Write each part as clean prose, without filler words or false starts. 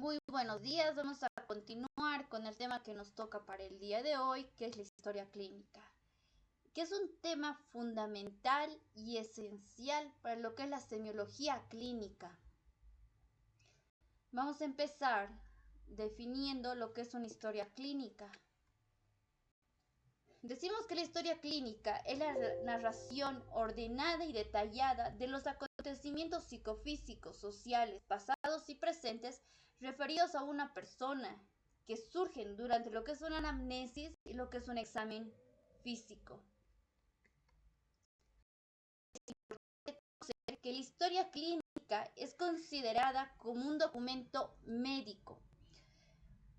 Muy buenos días, vamos a continuar con el tema que nos toca para el día de hoy, que es la historia clínica, que es un tema fundamental y esencial para lo que es la semiología clínica. Vamos a empezar definiendo lo que es una historia clínica. Decimos que la historia clínica es la narración ordenada y detallada de los acontecimientos psicofísicos, sociales, pasados y presentes referidos a una persona que surgen durante lo que es una anamnesis y lo que es un examen físico. Que la historia clínica es considerada como un documento médico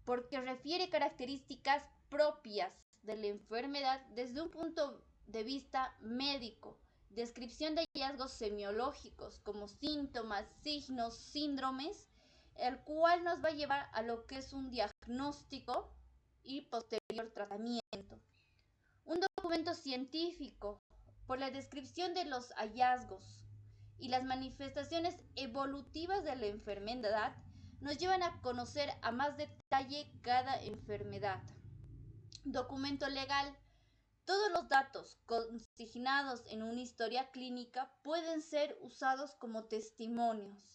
porque refiere características propias de la enfermedad desde un punto de vista médico, descripción de hallazgos semiológicos como síntomas, signos, síndromes, el cual nos va a llevar a lo que es un diagnóstico y posterior tratamiento. Un documento científico por la descripción de los hallazgos y las manifestaciones evolutivas de la enfermedad nos llevan a conocer a más detalle cada enfermedad. Documento legal. Todos los datos consignados en una historia clínica pueden ser usados como testimonios.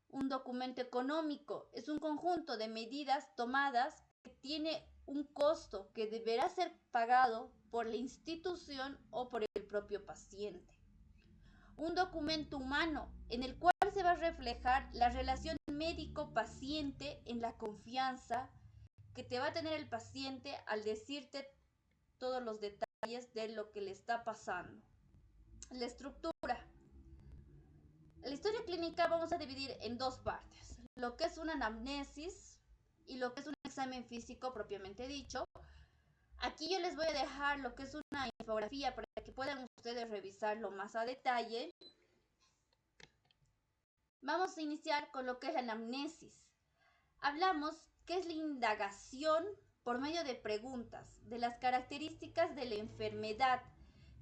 Un documento económico es un conjunto de medidas tomadas que tiene un costo que deberá ser pagado por la institución o por el propio paciente. Un documento humano en el cual se va a reflejar la relación médico-paciente en la confianza que te va a tener el paciente al decirte todos los detalles de lo que le está pasando. La estructura. La historia clínica vamos a dividir en dos partes, lo que es una anamnesis y lo que es un examen físico propiamente dicho. Aquí yo les voy a dejar lo que es una infografía para que puedan ustedes revisarlo más a detalle. Vamos a iniciar con lo que es la anamnesis. Hablamos que es la indagación por medio de preguntas de las características de la enfermedad,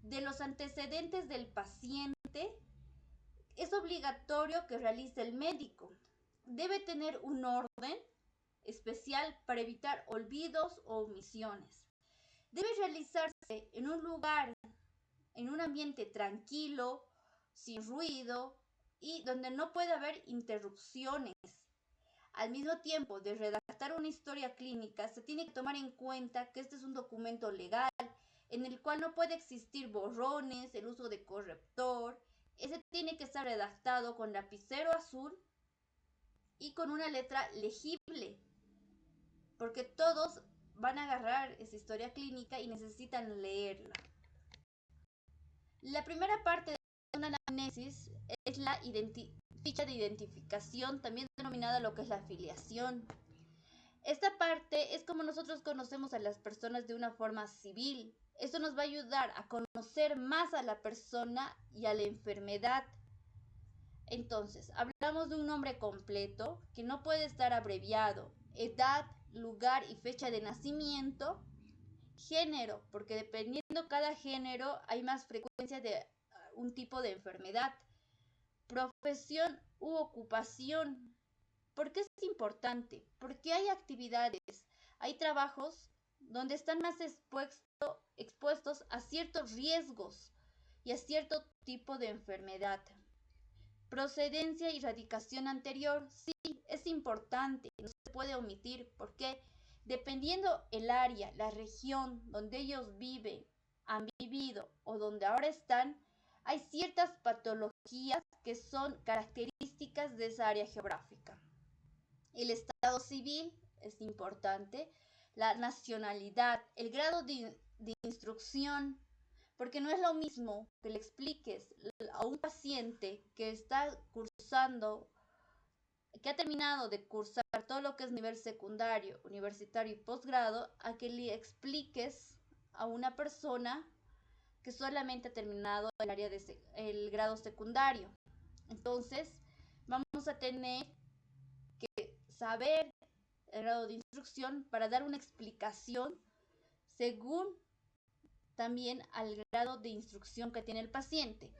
de los antecedentes del paciente. Es obligatorio que realice el médico. Debe tener un orden especial para evitar olvidos o omisiones. Debe realizarse en un lugar, en un ambiente tranquilo, sin ruido y donde no puede haber interrupciones. Al mismo tiempo de redactar una historia clínica, se tiene que tomar en cuenta que este es un documento legal en el cual no puede existir borrones, el uso de corrector. Ese tiene que estar redactado con lapicero azul y con una letra legible, porque todos van a agarrar esa historia clínica y necesitan leerla. La primera parte de una anamnesis es la ficha de identificación, también denominada lo que es la afiliación. Esta parte es como nosotros conocemos a las personas de una forma civil. Esto nos va a ayudar a conocer más a la persona y a la enfermedad. Entonces, hablamos de un nombre completo que no puede estar abreviado, edad, lugar y fecha de nacimiento, género, porque dependiendo cada género hay más frecuencia de un tipo de enfermedad, profesión u ocupación. ¿Por qué es importante? Porque hay actividades, hay trabajos donde están más expuestos a ciertos riesgos y a cierto tipo de enfermedad. Procedencia y radicación anterior, sí, es importante, no se puede omitir porque dependiendo el área, la región donde ellos viven, han vivido o donde ahora están, hay ciertas patologías que son características de esa área geográfica. El estado civil es importante, la nacionalidad, el grado de instrucción, porque no es lo mismo que le expliques a un paciente que está cursando, que ha terminado de cursar todo lo que es nivel secundario, universitario y posgrado, a que le expliques a una persona que solamente ha terminado el área de el grado secundario. Entonces, vamos a tener que saber el grado de instrucción para dar una explicación según también al grado de instrucción que tiene el paciente.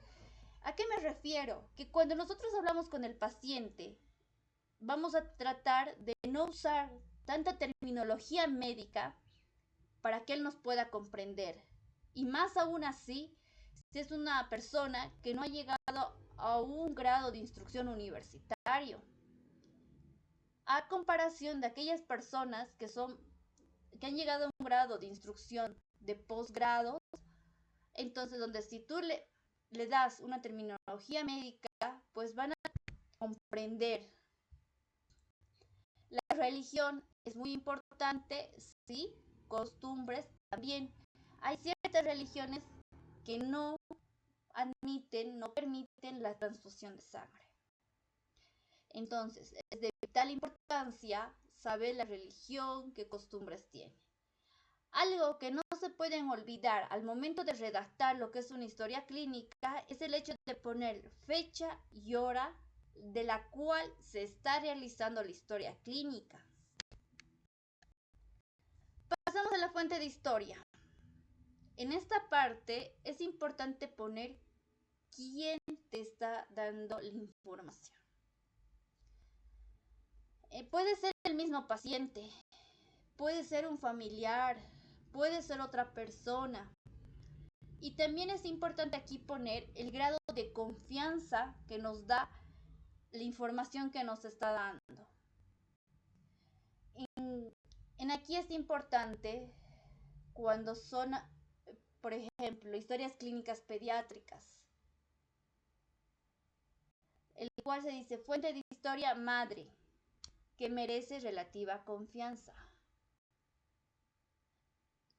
¿A qué me refiero? Que cuando nosotros hablamos con el paciente vamos a tratar de no usar tanta terminología médica para que él nos pueda comprender. Y más aún así, si es una persona que no ha llegado a un grado de instrucción universitario, a comparación de aquellas personas que han llegado a un grado de instrucción de posgrado, entonces donde si tú le das una terminología médica, pues van a comprender. La religión es muy importante, sí, costumbres también. Hay ciertas religiones que no admiten, no permiten la transfusión de sangre. Entonces, es de vital importancia saber la religión, qué costumbres tiene. Algo que no se pueden olvidar al momento de redactar lo que es una historia clínica es el hecho de poner fecha y hora de la cual se está realizando la historia clínica. Pasamos a la fuente de historia. En esta parte es importante poner quién te está dando la información. Puede ser el mismo paciente, puede ser un familiar, puede ser otra persona. Y también es importante aquí poner el grado de confianza que nos da la información que nos está dando. En aquí es importante cuando son, por ejemplo, historias clínicas pediátricas, el cual se dice fuente de historia madre, que merece relativa confianza.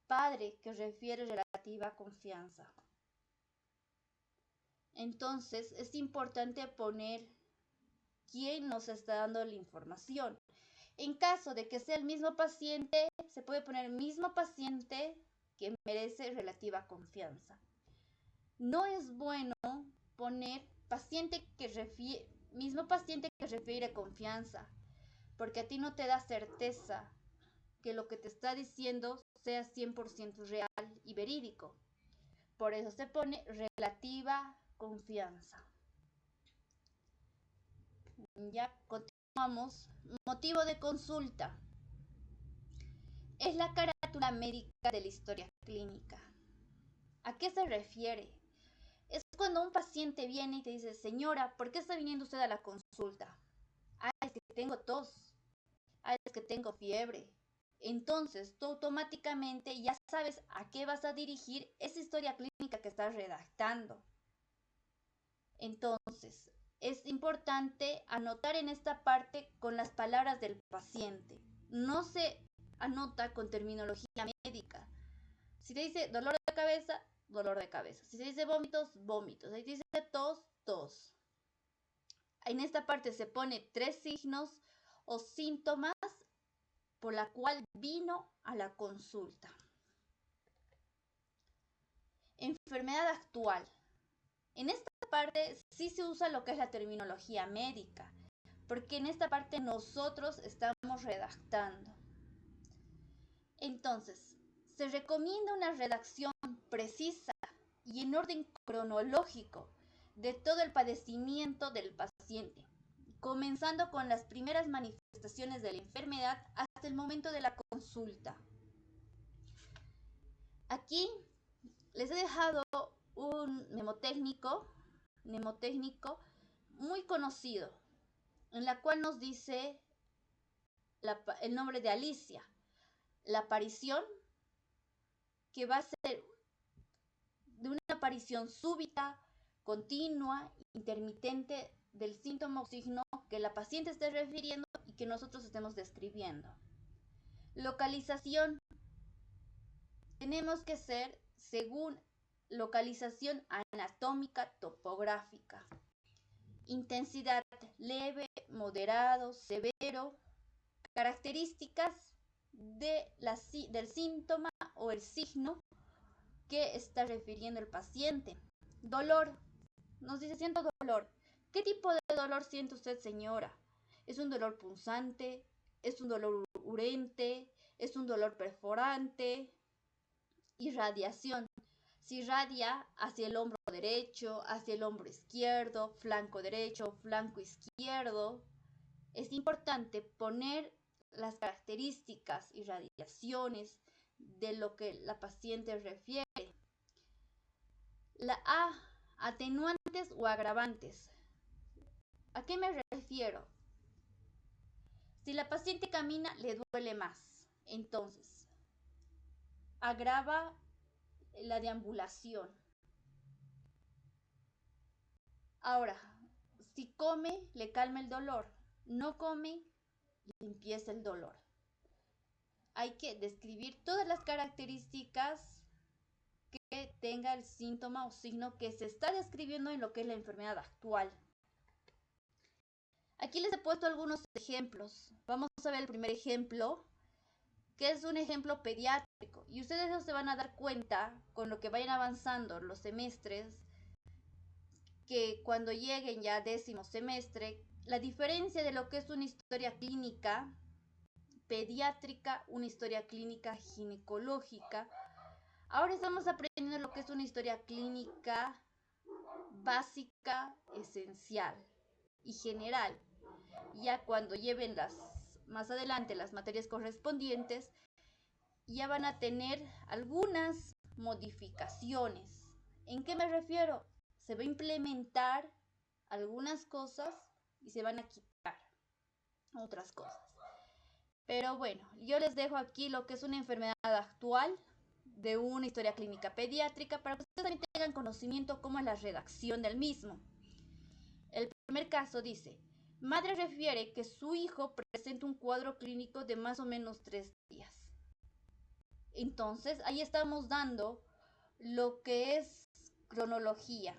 Padre, que refiere relativa confianza. Entonces es importante poner quién nos está dando la información. En caso de que sea el mismo paciente, se puede poner mismo paciente que merece relativa confianza. No es bueno poner mismo paciente que refiere confianza, porque a ti no te da certeza que lo que te está diciendo sea 100% real y verídico. Por eso se pone relativa confianza. Ya continuamos. Motivo de consulta. Es la carátula médica de la historia clínica. ¿A qué se refiere? Es cuando un paciente viene y te dice, señora, ¿por qué está viniendo usted a la consulta? Ah, es que tengo tos. Ah, es que tengo fiebre. Entonces, tú automáticamente ya sabes a qué vas a dirigir esa historia clínica que estás redactando. Entonces, es importante anotar en esta parte con las palabras del paciente. No se anota con terminología médica. Si te dice dolor de cabeza, dolor de cabeza. Si te dice vómitos, vómitos. Si te dice tos, tos. En esta parte se pone 3 signos o síntomas por la cual vino a la consulta. Enfermedad actual. En esta parte sí se usa lo que es la terminología médica, porque en esta parte nosotros estamos redactando. Entonces, se recomienda una redacción precisa y en orden cronológico de todo el padecimiento del paciente, comenzando con las primeras manifestaciones de la enfermedad hasta el momento de la consulta. Aquí les he dejado un mnemotécnico muy conocido, en la cual nos dice el nombre de Alicia, la aparición, que va a ser de una aparición súbita, continua, intermitente del síntoma o signo que la paciente esté refiriendo y que nosotros estemos describiendo. Localización. Tenemos que ser según localización anatómica topográfica. Intensidad leve, moderado, severo. Características del síntoma o el signo que está refiriendo el paciente. Dolor. Nos dice, siento dolor. ¿Qué tipo de dolor siente usted, señora? ¿Es un dolor punzante? ¿Es un dolor urente? ¿Es un dolor perforante? Irradiación. Si irradia hacia el hombro derecho, hacia el hombro izquierdo, flanco derecho, flanco izquierdo. es importante poner las características y radiaciones de lo que la paciente refiere. La A, atenuantes o agravantes. ¿A qué me refiero? Si la paciente camina, le duele más. Entonces, agrava la deambulación. Ahora, si come, le calma el dolor. No come, le empieza el dolor. Hay que describir todas las características que tenga el síntoma o signo que se está describiendo en lo que es la enfermedad actual. Aquí les he puesto algunos ejemplos. Vamos a ver el primer ejemplo, que es un ejemplo pediátrico. Y ustedes se van a dar cuenta, con lo que vayan avanzando los semestres, que cuando lleguen ya a 10º semestre, la diferencia de lo que es una historia clínica pediátrica, una historia clínica ginecológica. Ahora estamos aprendiendo lo que es una historia clínica básica, esencial y general. Ya cuando lleven más adelante las materias correspondientes, ya van a tener algunas modificaciones. ¿En qué me refiero? Se va a implementar algunas cosas y se van a quitar otras cosas. Pero bueno, yo les dejo aquí lo que es una enfermedad actual de una historia clínica pediátrica para que ustedes también tengan conocimiento cómo es la redacción del mismo. El primer caso dice: madre refiere que su hijo presenta un cuadro clínico de más o menos 3 días. Entonces, ahí estamos dando lo que es cronología.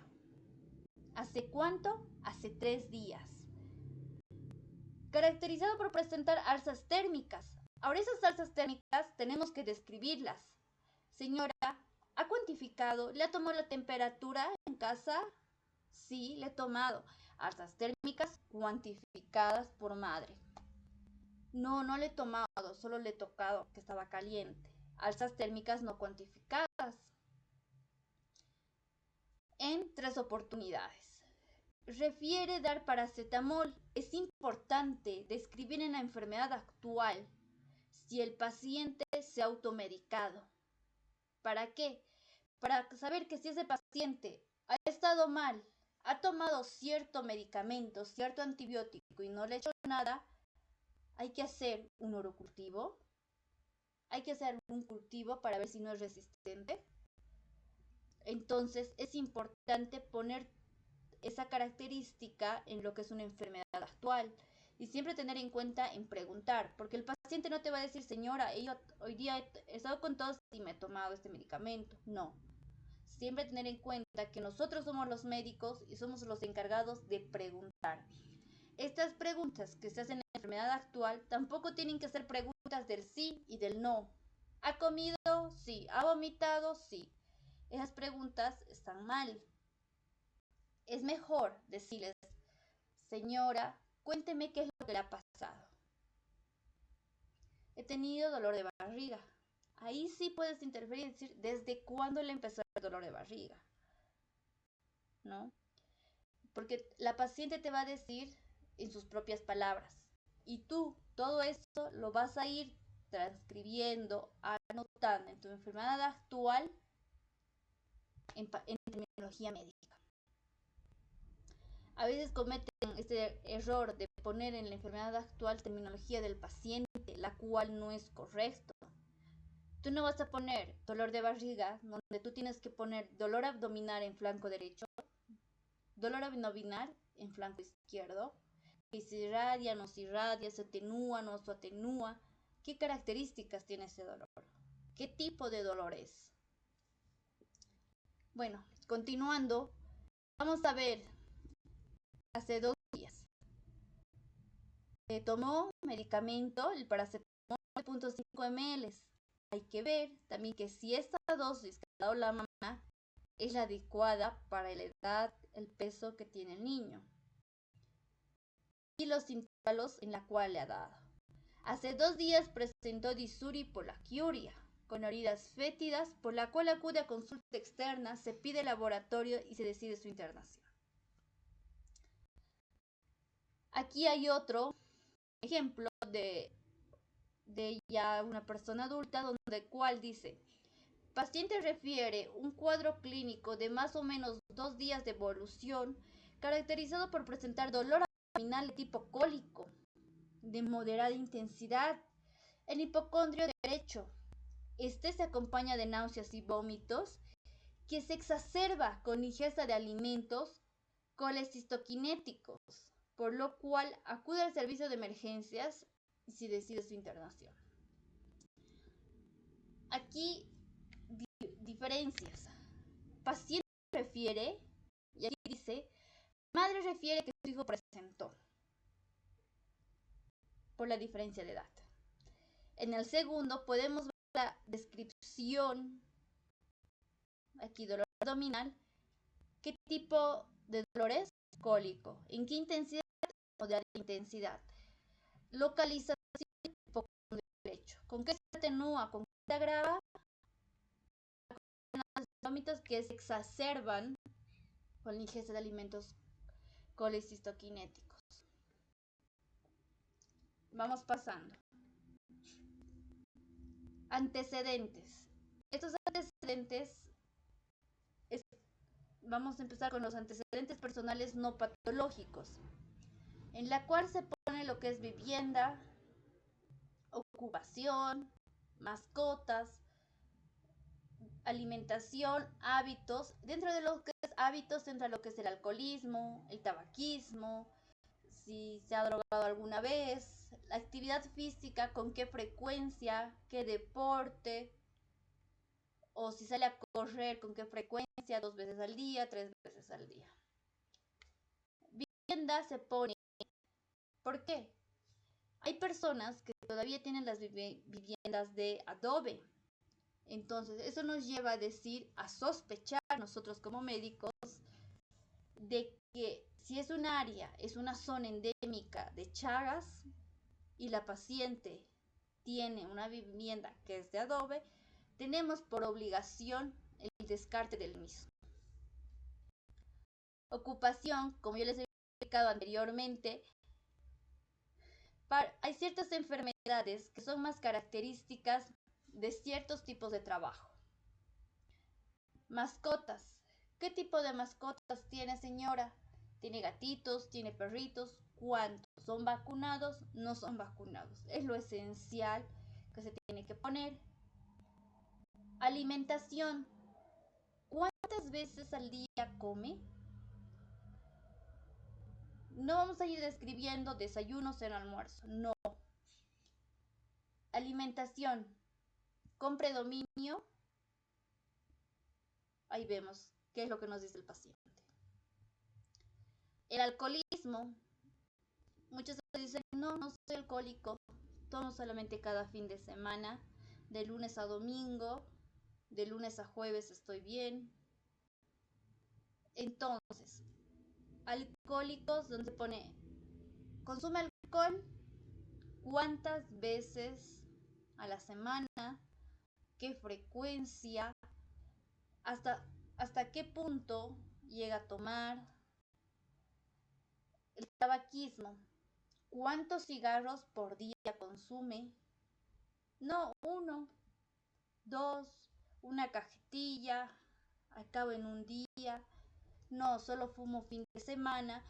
¿Hace cuánto? Hace 3 días. Caracterizado por presentar alzas térmicas. Ahora esas alzas térmicas tenemos que describirlas. Señora, ¿ha cuantificado? ¿Le ha tomado la temperatura en casa? Sí, le he tomado. Alzas térmicas cuantificadas por madre. No, no le he tomado, solo le he tocado que estaba caliente. Alzas térmicas no cuantificadas. En 3 oportunidades. Refiere dar paracetamol. Es importante describir en la enfermedad actual si el paciente se ha automedicado. ¿Para qué? Para saber que si ese paciente ha estado mal, ha tomado cierto medicamento, cierto antibiótico y no le ha hecho nada, hay que hacer un urocultivo. Hay que hacer un cultivo para ver si no es resistente. Entonces es importante poner esa característica en lo que es una enfermedad actual y siempre tener en cuenta en preguntar, porque el paciente no te va a decir: señora, hoy día he estado con tos y me he tomado este medicamento. No, siempre tener en cuenta que nosotros somos los médicos y somos los encargados de preguntar. Estas preguntas que se hacen en la enfermedad actual tampoco tienen que ser preguntas del sí y del no. ¿Ha comido? Sí. ¿Ha vomitado? Sí. Esas preguntas están mal. Es mejor decirles: señora, cuénteme qué es lo que le ha pasado. He tenido dolor de barriga. Ahí sí puedes interferir y decir desde cuándo le empezó el dolor de barriga, ¿no? Porque la paciente te va a decir en sus propias palabras. Y tú todo esto lo vas a ir transcribiendo, anotando en tu enfermedad actual en terminología médica. A veces cometen este error de poner en la enfermedad actual terminología del paciente, la cual no es correcto. Tú no vas a poner dolor de barriga, donde tú tienes que poner dolor abdominal en flanco derecho, dolor abdominal en flanco izquierdo, y si irradia, no se irradia, se atenúa, no se atenúa. ¿Qué características tiene ese dolor? ¿Qué tipo de dolor es? Bueno, continuando, vamos a ver. Hace 2 días tomó medicamento, el paracetamol de 0.5 ml. Hay que ver también que si esta dosis que ha dado la mamá es la adecuada para la edad, el peso que tiene el niño y los intervalos en la cual le ha dado. Hace 2 días presentó disuria y polaquiuria con heridas fétidas, por la cual acude a consulta externa, se pide laboratorio y se decide su internación. Aquí hay otro ejemplo de ya una persona adulta, donde cual dice, paciente refiere un cuadro clínico de más o menos 2 días de evolución, caracterizado por presentar dolor abdominal de tipo cólico, de moderada intensidad, el hipocondrio derecho. Este se acompaña de náuseas y vómitos, que se exacerba con ingesta de alimentos colecistoquinéticos, por lo cual acude al servicio de emergencias si decide su internación. Aquí diferencias. Paciente refiere, y aquí dice, madre refiere que su hijo presentó, por la diferencia de edad. En el segundo podemos ver la descripción, aquí dolor abdominal, qué tipo de dolor es, cólico, en qué intensidad, moderada intensidad, localización hipocondrio derecho, con qué se atenúa, con qué se agrava, con vómitos que se exacerban con la ingesta de alimentos colecistoquinéticos. Vamos pasando. Antecedentes. Estos antecedentes, vamos a empezar con los antecedentes personales no patológicos, en la cual se pone lo que es vivienda, ocupación, mascotas, alimentación, hábitos. Dentro de lo que es hábitos entra lo que es el alcoholismo, el tabaquismo, si se ha drogado alguna vez, la actividad física, con qué frecuencia, qué deporte, o si sale a correr, con qué frecuencia, 2 veces al día, 3 veces al día. Vivienda se pone, ¿por qué? Hay personas que todavía tienen las viviendas de adobe. Entonces, eso nos lleva a decir, a sospechar nosotros como médicos, de que si es un área, es una zona endémica de Chagas y la paciente tiene una vivienda que es de adobe, tenemos por obligación el descarte del mismo. Ocupación, como yo les he explicado anteriormente, hay ciertas enfermedades que son más características de ciertos tipos de trabajo. Mascotas. ¿Qué tipo de mascotas tiene, señora? ¿Tiene gatitos? ¿Tiene perritos? ¿Cuántos? ¿Son vacunados? ¿No son vacunados? Es lo esencial que se tiene que poner. Alimentación. ¿Cuántas veces al día come? No vamos a ir describiendo desayuno, cena, almuerzo. No. Alimentación con predominio. Ahí vemos qué es lo que nos dice el paciente. El alcoholismo. Muchos dicen, no soy alcohólico. Tomo solamente cada fin de semana. De lunes a domingo. De lunes a jueves estoy bien. Entonces, alcohólicos, donde se pone, consume alcohol, cuántas veces a la semana, qué frecuencia, hasta qué punto llega a tomar. El tabaquismo, cuántos cigarros por día consume. No, 1, 2, una cajetilla, acabo en un día. No, solo fumo fin de semana.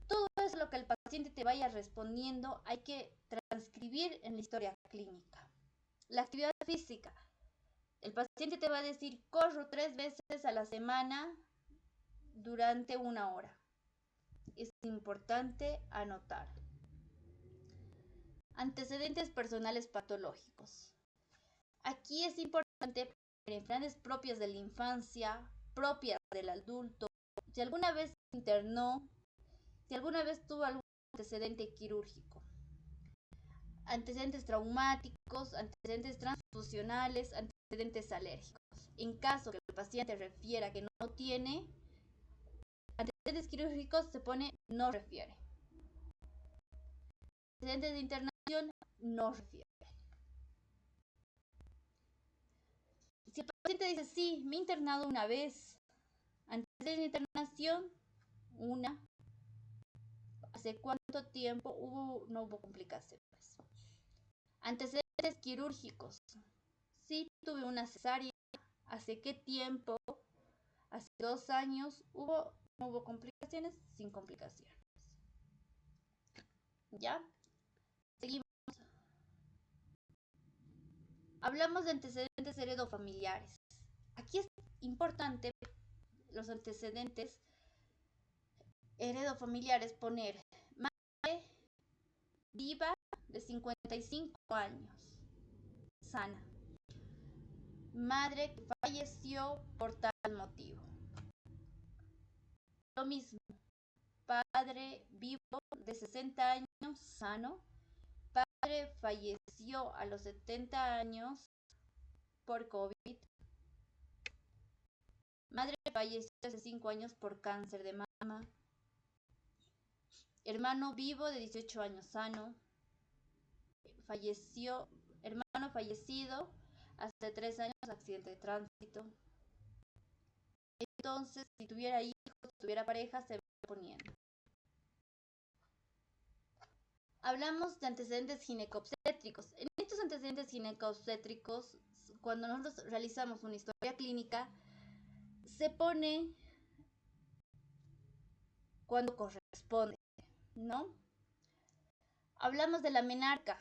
Todo eso lo que el paciente te vaya respondiendo hay que transcribir en la historia clínica. La actividad física. El paciente te va a decir, corro 3 veces a la semana durante 1 hora. Es importante anotar. Antecedentes personales patológicos. Aquí es importante enfermedades propias de la infancia, propias del adulto. Si alguna vez se internó, si alguna vez tuvo algún antecedente quirúrgico, antecedentes traumáticos, antecedentes transfusionales, antecedentes alérgicos. En caso que el paciente refiera que no tiene antecedentes quirúrgicos, se pone no refiere. Antecedentes de internación, no refiere. Si el paciente dice, sí, me he internado una vez, antecedentes de internación, una. ¿Hace cuánto cuánto tiempo no hubo complicaciones. Antecedentes quirúrgicos. Sí, tuve una cesárea. ¿Hace qué tiempo? Hace 2 años no hubo complicaciones, sin complicaciones. ¿Ya? Seguimos. Hablamos de antecedentes heredofamiliares. Aquí es importante los antecedentes heredofamiliares poner madre viva de 55 años, sana. Madre que falleció por tal motivo. Lo mismo, padre vivo de 60 años, sano. Padre falleció a los 70 años por COVID. Madre falleció hace 5 años por cáncer de mama. Hermano vivo de 18 años, sano. Hermano fallecido hace 3 años, accidente de tránsito. Entonces, si tuviera hijos, si tuviera pareja, se va poniendo. Hablamos de antecedentes ginecobstétricos. En estos antecedentes ginecobstétricos, cuando nosotros realizamos una historia clínica, se pone cuando corresponde, ¿no? Hablamos de la menarca.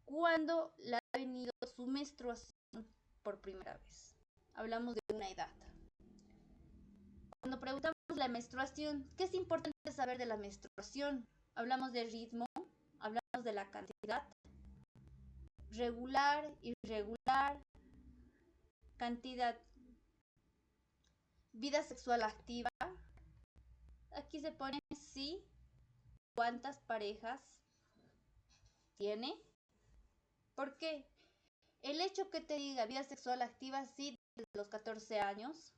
Cuando le ha venido su menstruación por primera vez. Hablamos de una edad. Cuando preguntamos la menstruación, ¿qué es importante saber de la menstruación? Hablamos de ritmo, hablamos de la cantidad, regular, irregular, cantidad, vida sexual activa. Aquí se pone sí, cuántas parejas tiene. ¿Por qué? El hecho que te diga vida sexual activa sí desde los 14 años.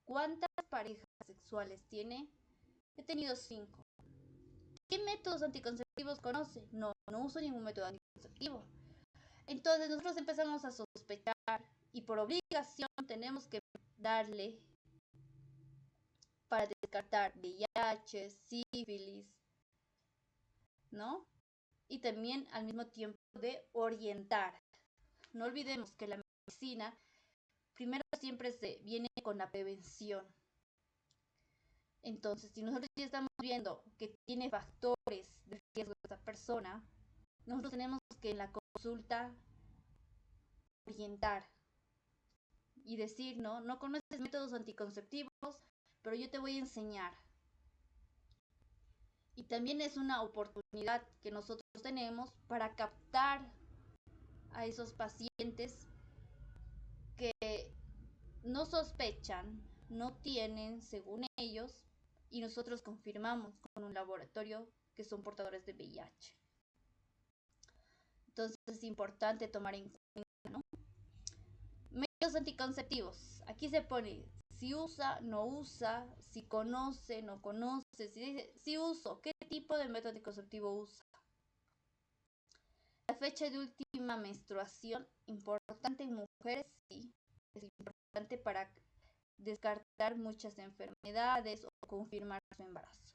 ¿Cuántas parejas sexuales tiene? He tenido 5. ¿Qué métodos anticonceptivos conoce? No uso ningún método anticonceptivo. Entonces nosotros empezamos a sospechar y por obligación tenemos que darle para descartar VIH, sífilis, ¿no? Y también al mismo tiempo de orientar. No olvidemos que la medicina primero siempre se viene con la prevención. Entonces, si nosotros ya estamos viendo que tiene factores de riesgo de esa persona, nosotros tenemos que en la consulta orientar y decir, no conoces métodos anticonceptivos, pero yo te voy a enseñar. Y también es una oportunidad que nosotros tenemos para captar a esos pacientes que no sospechan, no tienen, según ellos, y nosotros confirmamos con un laboratorio que son portadores de VIH. Entonces es importante tomar en cuenta, ¿no? Métodos anticonceptivos. Aquí se pone si usa, no usa, si conoce, no conoce, si dice si uso, qué tipo de método anticonceptivo usa. La fecha de última menstruación, importante en mujeres, sí, es importante para descartar muchas enfermedades o confirmar su embarazo.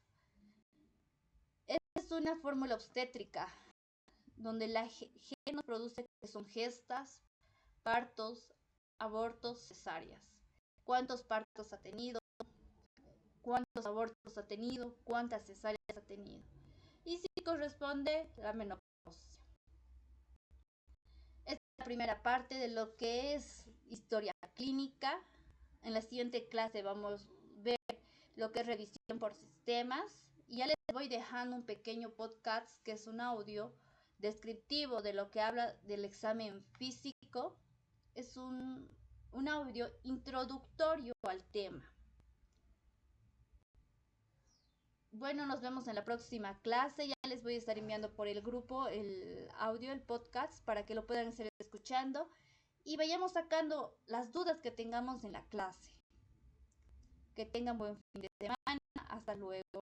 Esta es una fórmula obstétrica donde la G nos produce que son gestas, partos, abortos, cesáreas. ¿Cuántos partos ha tenido? ¿Cuántos abortos ha tenido? ¿Cuántas cesáreas ha tenido? Y si corresponde la menopausia. Esta es la primera parte de lo que es historia clínica. En la siguiente clase vamos a ver lo que es revisión por sistemas. Y ya les voy dejando un pequeño podcast que es un audio descriptivo de lo que habla del examen físico. Es un audio introductorio al tema. Bueno, nos vemos en la próxima clase. Ya les voy a estar enviando por el grupo el audio, el podcast, para que lo puedan estar escuchando y vayamos sacando las dudas que tengamos en la clase. Que tengan buen fin de semana. Hasta luego.